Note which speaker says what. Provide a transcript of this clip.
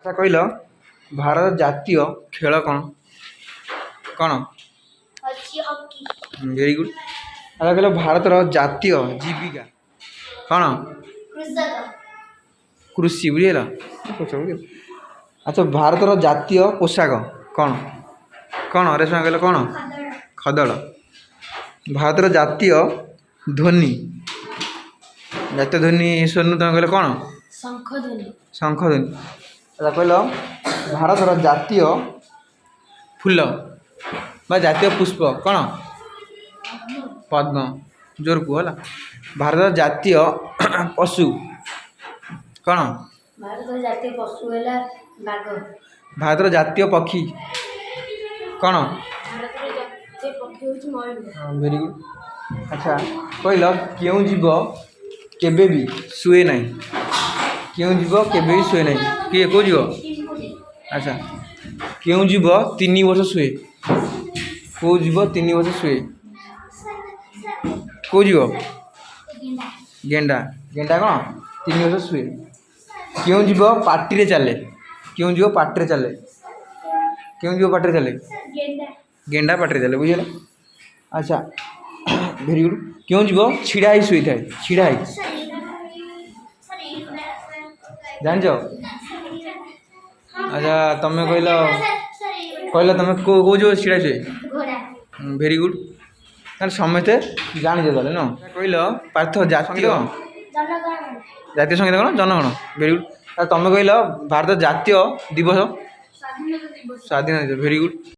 Speaker 1: ଆଚ୍ଛା କହିଲ ଭାରତ ଜାତୀୟ ଖେଳ କ'ଣ? କ'ଣ? Very good. ଆଚ୍ଛା କହିଲ ଭାରତର ଜାତୀୟ ଜୀବିକା କ'ଣ? କୃଷି। ବୁଝିଗଲ? ଆଚ୍ଛା ଭାରତର ଜାତୀୟ ପୋଷାକ କ'ଣ? କ'ଣ ରେଶମା କହିଲ କ'ଣ? ଖଦଡ଼। ଭାରତର ଜାତୀୟ ଧ୍ୱନି ଜାତୀୟ ଧ୍ୱନି ଶୁଣୁ ତୁମେ କହିଲ କ'ଣ? ଶଙ୍ଖ ଧ୍ୱନି। ଆଚ୍ଛା କହିଲ ଭାରତର ଜାତୀୟ ଫୁଲ ବା ଜାତୀୟ ପୁଷ୍ପ କ'ଣ? ପଦ୍ମ। ଜୋର କୁହ ହେଲା। ଭାରତର ଜାତୀୟ ପଶୁ କ'ଣ?
Speaker 2: ଭାରତର ଜାତୀୟ ପଶୁ ହେଲା ବାଘ।
Speaker 1: ଭାରତର ଜାତୀୟ ପକ୍ଷୀ କ'ଣ?
Speaker 2: ଭାରତର ଜାତୀୟ ପକ୍ଷୀ ହେଉଛି ମୟୂର।
Speaker 1: Very good. ଆଚ୍ଛା କହିଲ କେଉଁ ଜୀବ କେବେ ବି ଶୁଏ ନାହିଁ? କେଉଁ ଜୀବ କେବେ ବି ଶୁଏ ନାହିଁ? କିଏ କେଉଁ ଜୀବ? ଆଚ୍ଛା କେଉଁ ଜୀବ 3 ବର୍ଷ ଶୁଏ? କେଉଁ ଜୀବ 3 ବର୍ଷ ଶୁଏ? କେଉଁ ଜୀବ? ଗେଣ୍ଡା। ଗେଣ୍ଡା କ'ଣ 3 ବର୍ଷ ଶୁଏ? କେଉଁ ଜୀବ ପାଟିରେ ଚାଲେ? କେଉଁ ଜୀବ ପାଟିରେ ଚାଲେ? କେଉଁ ଜୀବ ପାଟିରେ ଚାଲେ? ଗେଣ୍ଡା ପାଟିରେ ଚାଲେ। ବୁଝିଗଲା? ଆଚ୍ଛା ଭେରି ଗୁଡ୍। କେଉଁ ଜୀବ ଛିଡ଼ା ହେଇ ଶୋଇଥାଏ? ଛିଡ଼ା ହେଇ ଜାଣିଛ? ଆଚ୍ଛା ତମେ କହିଲ ତମେ କେଉଁ ଜୀବ ଛିଡ଼ା ହେଇ ଶୁଏ? Very good. ତାହେଲେ ସମସ୍ତେ ଜାଣିଛ ତାହେଲେ ନା? କହିଲ ପାର୍ଥ ଜାତୀୟ ଜାତୀୟ ସଙ୍ଗୀତ କ'ଣ? ଜନଗଣ। Very good. ତାହେଲେ ତମେ କହିଲ ଭାରତ ଜାତୀୟ ଦିବସ? ସ୍ୱାଧୀନତା ଦିବସ। Very good.